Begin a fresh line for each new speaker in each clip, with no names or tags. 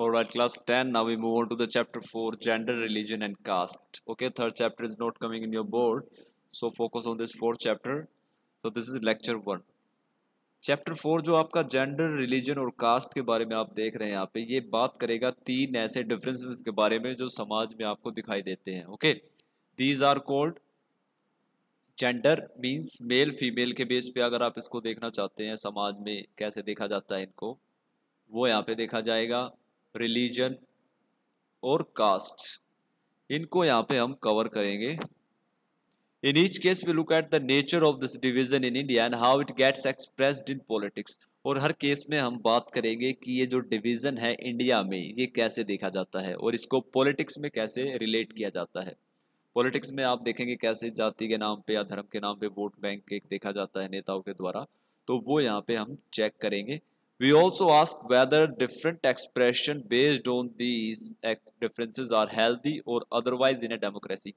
Alright, class 10. Now we move on to the chapter 4, gender, religion, and caste. Okay, third chapter is not coming in your board, so focus on this fourth chapter. So this is lecture 1. Chapter 4 जो आपका gender religion और cast के बारे में आप देख रहे हैं यहाँ पे, ये बात करेगा 3 ऐसे डिफरेंसेस के बारे में जो समाज में आपको दिखाई देते हैं. Okay, these are called gender means male female के बेस पे अगर आप इसको देखना चाहते हैं समाज में कैसे देखा जाता है इनको, वो यहाँ पे देखा जाएगा. रिलीजन और कास्ट, इनको यहाँ पे हम कवर करेंगे. In each case we look at the nature of this division in India and how it gets expressed in politics. और हर केस में हम बात करेंगे कि ये जो डिवीजन है इंडिया में ये कैसे देखा जाता है और इसको पॉलिटिक्स में कैसे रिलेट किया जाता है. पॉलिटिक्स में आप देखेंगे कैसे जाति के नाम पे या धर्म के नाम पे वोट बैंक एक देखा जाता है नेताओं के द्वारा, तो वो यहाँ पे हम चेक करेंगे. We also ask whether different expression based on these differences are healthy or otherwise in a democracy.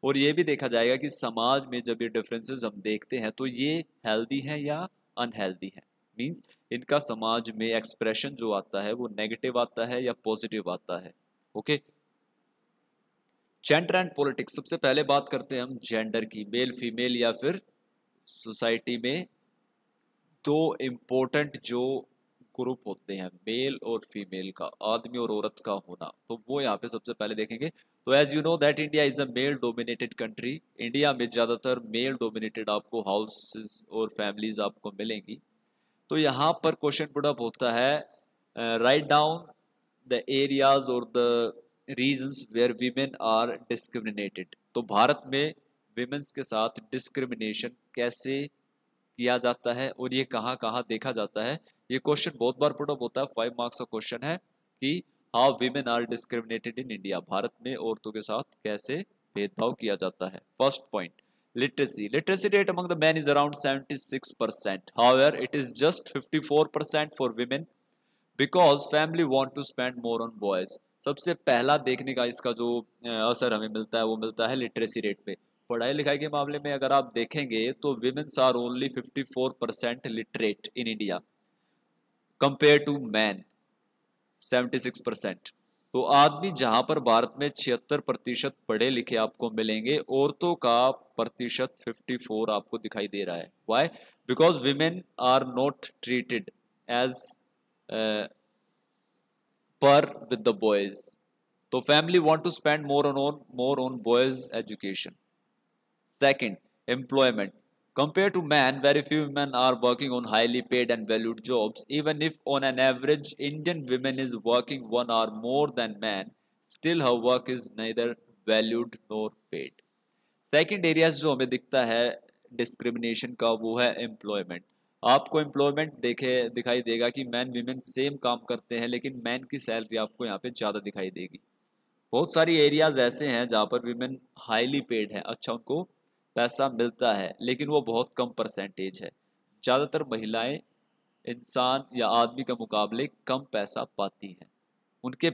और ये भी देखा जाएगा कि समाज में जब ये डिफरेंसेस हम देखते हैं तो ये हेल्दी है या अनहेल्दी है. मींस इनका समाज में एक्सप्रेशन जो आता है वो नेगेटिव आता है या पॉजिटिव आता है. Okay, gender and politics. सबसे पहले बात करते हैं हम जेंडर की. मेल फीमेल या फिर सोसाइटी में दो इम्पोर्टेंट जो ग्रुप होते हैं मेल और फीमेल का, आदमी और औरत का होना, तो वो यहाँ पे सबसे पहले देखेंगे. तो as you know that India is a male dominated country. India में ज़्यादातर मेल डोमिनेटेड आपको हाउसेस और फैमिलीज आपको मिलेंगी. तो यहाँ पर क्वेश्चन पुट अप होता है, राइट डाउन द एरियाज और the reasons where women are discriminated. तो भारत में विमेंस के साथ डिस्क्रिमिनेशन कैसे किया जाता है और ये कहाँ कहाँ देखा जाता है. ये क्वेश्चन बहुत बार पुट अप होता है, 5 मार्क्स का क्वेश्चन है कि how women are discriminated in India. Bharat में औरतों के साथ कैसे भेदभाव किया जाता है. First point, literacy. Literacy rate among the man is around 76%. However it is just 54% for women because family want to spend more on boys. सबसे पहला देखने का इसका जो असर हमें मिलता है वो मिलता है लिटरेसी रेट पे. पढ़ाई लिखाई के मामले में अगर आप देखेंगे तो womens are only 54% literate in India compare to man 76%. तो आदमी जहां पर भारत में 76% पढ़े लिखे आपको मिलेंगे, औरतों का प्रतिशत 54 आपको दिखाई दे रहा है. Why? Because women are not treated as par with the boys. तो family want to spend more on boys education. Second, employment. Compared to men, very few women are working on highly paid and valued jobs. Even if on an average Indian women is working 1 hour more than men, still her work is neither valued nor paid. Second areas जो हमें दिखता है discrimination का वो है employment. आपको employment दिखाई देगा कि मैन वीमेन सेम काम करते हैं लेकिन मैन की सैलरी आपको यहाँ पे ज़्यादा दिखाई देगी. बहुत सारी एरियाज ऐसे हैं जहाँ पर वीमेन हाईली पेड है, अच्छा उनको पैसा मिलता है, लेकिन वो बहुत कम परसेंटेज है. ज़्यादातर महिलाएं इंसान या आदमी के मुकाबले कम पैसा पाती हैं. उनके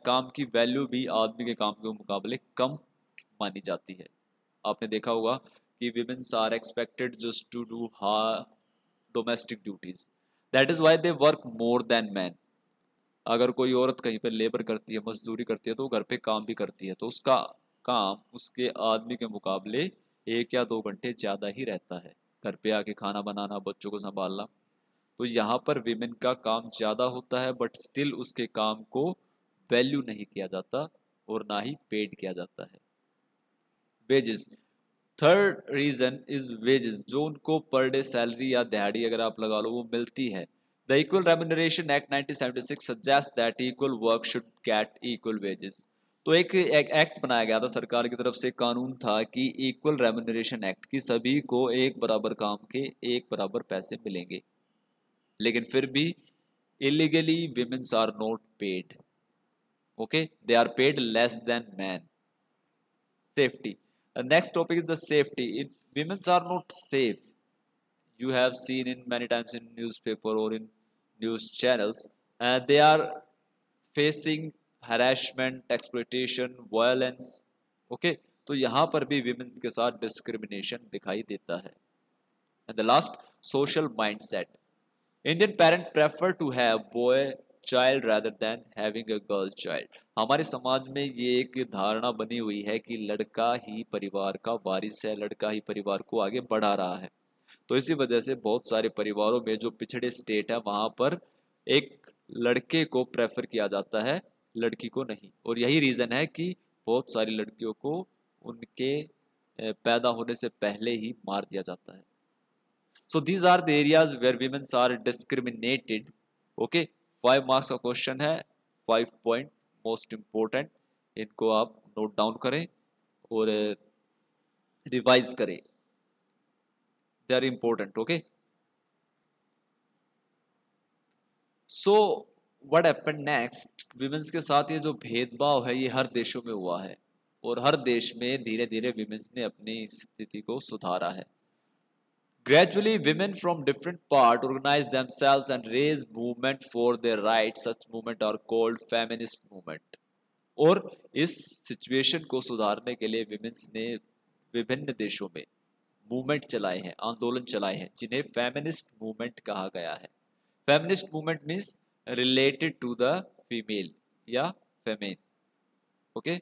काम की वैल्यू भी आदमी के काम के मुकाबले कम मानी जाती है. आपने देखा होगा कि womens are expected just to do domestic duties, that is why they work more than man. अगर कोई औरत कहीं पर लेबर करती है, मजदूरी करती है, तो वो घर पे काम भी करती है, तो उसका काम उसके आदमी के मुकाबले 1 या 2 घंटे ज़्यादा ही रहता है. घर पे आके खाना बनाना, बच्चों को संभालना. तो यहाँ पर विमेन का काम ज़्यादा होता है बट स्टिल उसके काम को वैल्यू नहीं किया जाता और ना ही पेड किया जाता है. Wages. Third reason is wages. जो उनको पर डे सैलरी या दिहाड़ी अगर आप लगा लो वो मिलती है. The equal remuneration act 1976 suggest that equal work should get equal wages. तो एक एक्ट बनाया गया था सरकार की तरफ से, कानून था कि इक्वल रेम्यूनरेशन एक्ट की सभी को एक बराबर काम के एक बराबर पैसे मिलेंगे. लेकिन फिर भी illegally womens are not paid. Okay, they are paid less than man. Safety. The next topic is the safety. Women are not safe. You have seen in many times in newspaper or in news channels. They are facing harassment, exploitation, violence. Okay, तो यहाँ पर भी women's के साथ discrimination दिखाई देता है. And the last, social mindset. Indian parents prefer to have boy child rather than having a girl child। हमारे समाज में ये एक धारणा बनी हुई है कि लड़का ही परिवार का वारिस है, लड़का ही परिवार को आगे बढ़ा रहा है। तो इसी वजह से बहुत सारे परिवारों में जो पिछड़े स्टेट है वहां पर एक लड़के को प्रेफर किया जाता है, लड़की को नहीं। और यही रीजन है कि बहुत सारी लड़कियों को उनके पैदा होने से पहले ही मार दिया जाता है। So these are the areas where womens are discriminated. Okay, 5 marks का क्वेश्चन है, 5 पॉइंट मोस्ट इंपोर्टेंट, इनको आप नोट डाउन करें और रिवाइज करें, they are important. Okay, so what happened next, womens के साथ ये जो भेदभाव है ये हर देशों में हुआ है और हर देश में धीरे धीरे विमेंस ने अपनी स्थिति को सुधारा है। Gradually, women from different parts organize themselves and raise movement for their rights. Such movement are called feminist movement। और इस सिचुएशन को सुधारने के लिए विमेंस ने विभिन्न देशों में मूवमेंट चलाए हैं, आंदोलन चलाए हैं, जिन्हें फेमिनिस्ट मूवमेंट कहा गया है। Feminist movement means related to the female या फेमेन। ओके,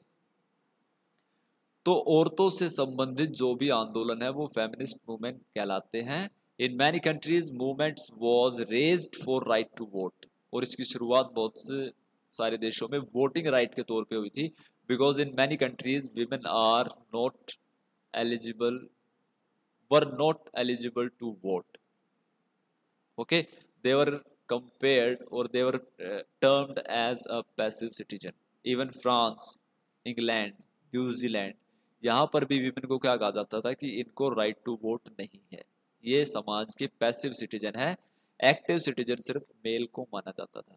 तो औरतों से संबंधित जो भी आंदोलन है वो फेमिनिस्ट मूवमेंट कहलाते हैं। In many countries movements was raised for right to vote. और इसकी शुरुआत बहुत से सारे देशों में वोटिंग राइट के तौर पे हुई थी। Because in many countries women are not eligible, were not eligible to vote. Okay, they were compared or they were termed as a passive citizen। even France, England, New Zealand, यहाँ पर भी women को क्या कहा जाता था कि इनको राइट टू वोट नहीं है, ये समाज के पैसिव सिटीजन है, एक्टिव सिटीजन सिर्फ मेल को माना जाता था।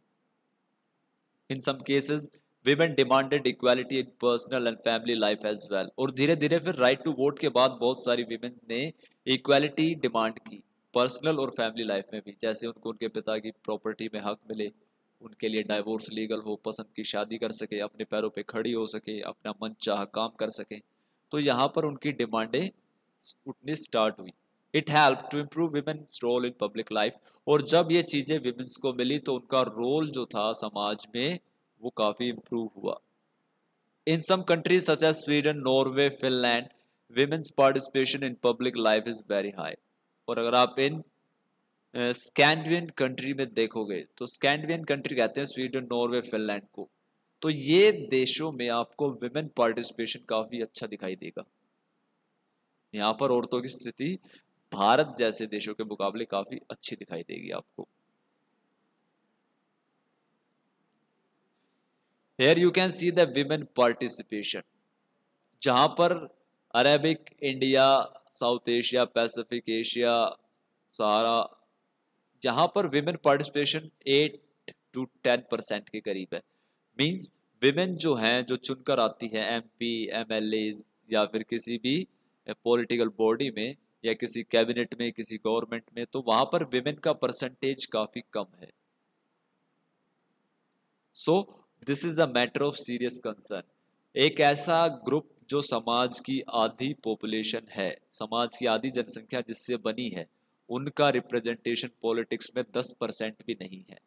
In some cases women demanded equality in personal and family life as well. और धीरे धीरे फिर राइट टू वोट के बाद बहुत सारी विमेन ने इक्वालिटी डिमांड की पर्सनल और फैमिली लाइफ में भी। जैसे उनको उनके पिता की प्रॉपर्टी में हक मिले, उनके लिए डाइवोर्स लीगल हो, पसंद की शादी कर सके, अपने पैरों पे खड़ी हो सके, अपना मन चाह काम कर सके। तो यहाँ पर उनकी डिमांडें उठनी स्टार्ट हुई। It help to improve women's role in public life. और जब ये चीज़ें विमेन्स को मिली तो उनका रोल जो था समाज में वो काफ़ी इम्प्रूव हुआ। In some countries such as Sweden, Norway, Finland, women's participation in public life is very high. और अगर आप इन स्कैंडिनेवियन कंट्री में देखोगे तो स्कैंडिनेवियन कंट्री कहते हैं स्वीडन, नॉर्वे, फिनलैंड को, तो ये देशों में आपको विमेन पार्टिसिपेशन काफी अच्छा दिखाई देगा। यहाँ पर औरतों की स्थिति भारत जैसे देशों के मुकाबले काफी अच्छी दिखाई देगी आपको। Here you can see the women participation, जहां पर Arabic India, South Asia, Pacific Asia, Sahara, जहां पर विमेन पार्टिसिपेशन 8 to 10% के करीब है। मींस विमेन जो हैं, जो चुनकर आती है एमपी, एमएलए या फिर किसी भी पॉलिटिकल बॉडी में या किसी कैबिनेट में, किसी गवर्नमेंट में, तो वहां पर विमेन का परसेंटेज काफी कम है। So this is a matter of serious concern. एक ऐसा ग्रुप जो समाज की आधी पॉपुलेशन है, समाज की आधी जनसंख्या जिससे बनी है, उनका रिप्रेजेंटेशन पॉलिटिक्स में 10% भी नहीं है।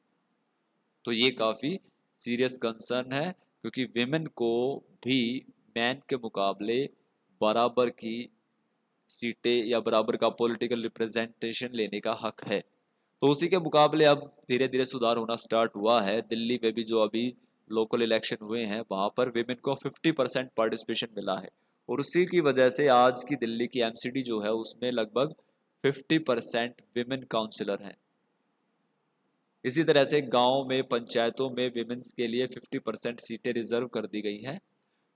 तो ये काफ़ी सीरियस कंसर्न है, क्योंकि विमेन को भी मैन के मुकाबले बराबर की सीटें या बराबर का पॉलिटिकल रिप्रेजेंटेशन लेने का हक है। तो उसी के मुकाबले अब धीरे धीरे सुधार होना स्टार्ट हुआ है। दिल्ली में भी जो अभी लोकल इलेक्शन हुए हैं वहां पर विमेन को 50% पार्टिसिपेशन मिला है। और उसी की वजह से आज की दिल्ली की एमसीडी जो है उसमें लगभग 50% विमेन काउंसिलर हैं। इसी तरह से गांव में, पंचायतों में विमेन्स के लिए 50% सीटें रिजर्व कर दी गई हैं,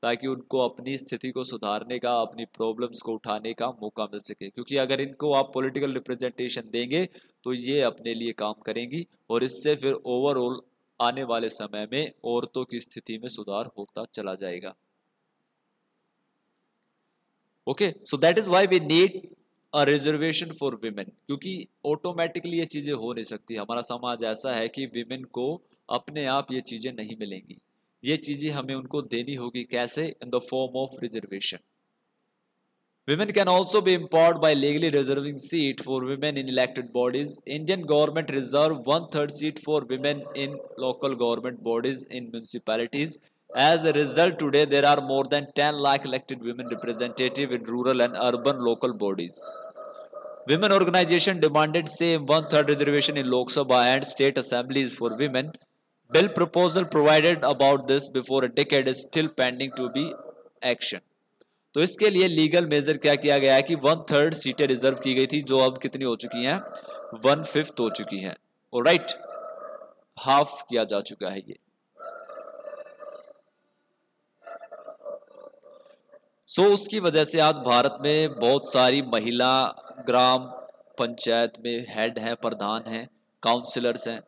ताकि उनको अपनी स्थिति को सुधारने का, अपनी प्रॉब्लम्स को उठाने का मौका मिल सके। क्योंकि अगर इनको आप पॉलिटिकल रिप्रेजेंटेशन देंगे तो ये अपने लिए काम करेंगी और इससे फिर ओवरऑल आने वाले समय में औरतों की स्थिति में सुधार होता चला जाएगा। Okay, so that is why we need a reservation for women. क्योंकि ऑटोमेटिकली ये चीजें हो नहीं सकती। हमारा समाज ऐसा है कि विमेन को अपने आप ये चीजें नहीं मिलेंगी। ये चीजें हमें उनको देनी होगी। कैसे? In the form of reservation. Women can also be empowered by legally reserving seat for women in elected bodies. Indian government reserve one-third seat for women in local government bodies in municipalities. As a result, today there are more than 10 lakh elected women representative in rural and urban local bodies. Women organization demanded same one-third reservation in Lok Sabha and state assemblies for women. Bill proposal provided about this before a decade is still pending to be action. तो इसके लिए legal major क्या किया गया है कि one third सीटें reserve की गई थी, जो अब कितनी हो चुकी हैं, वन फिफ्थ हो चुकी हैं। राइट, हाफ किया जा चुका है ये। उसकी वजह से आज भारत में बहुत सारी महिला ग्राम पंचायत में हेड हैं, प्रधान हैं, काउंसिलर्स हैं,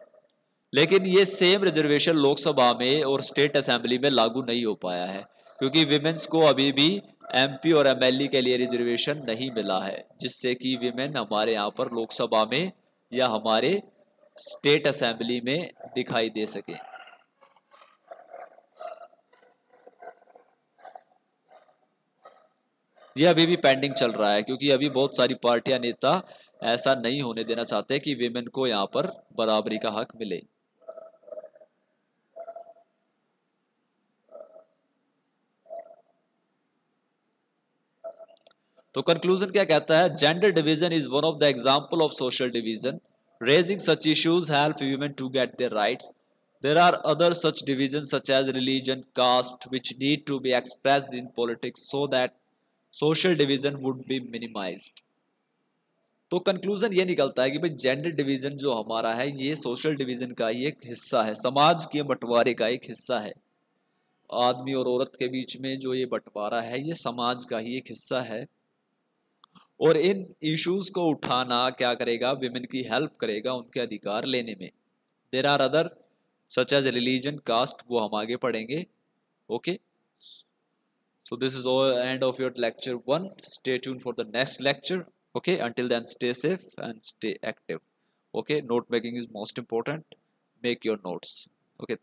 लेकिन ये सेम रिजर्वेशन लोकसभा में और स्टेट असेंबली में लागू नहीं हो पाया है, क्योंकि विमेंस को अभी भी एमपी और एमएलए के लिए रिजर्वेशन नहीं मिला है, जिससे कि विमेन हमारे यहाँ पर लोकसभा में या हमारे स्टेट असेंबली में दिखाई दे सके। ये अभी भी पेंडिंग चल रहा है, क्योंकि अभी बहुत सारी पार्टियां, नेता ऐसा नहीं होने देना चाहते कि विमेन को यहाँ पर बराबरी का हक मिले। तो कंक्लूजन क्या कहता है? Gender division is one of the example of social division. Raising such issues help women to get their rights. There are other such divisions such as religion, caste, which need to be expressed in politics so that social division would be minimized. तो conclusion ये निकलता है कि भाई gender division जो हमारा है ये सोशल डिवीजन का ही एक हिस्सा है, समाज के बंटवारे का एक हिस्सा है। आदमी और औरत के बीच में जो ये बंटवारा है ये समाज का ही एक हिस्सा है, और इन इश्यूज को उठाना क्या करेगा? विमेन की हेल्प करेगा उनके अधिकार लेने में। There are other such as religion, caste, वो हम आगे पढ़ेंगे। Okay, so this is all end of your lecture 1. Stay tuned for the next lecture. Okay, until then stay safe and stay active. Okay, note making is most important. Make your notes. Okay, thank you.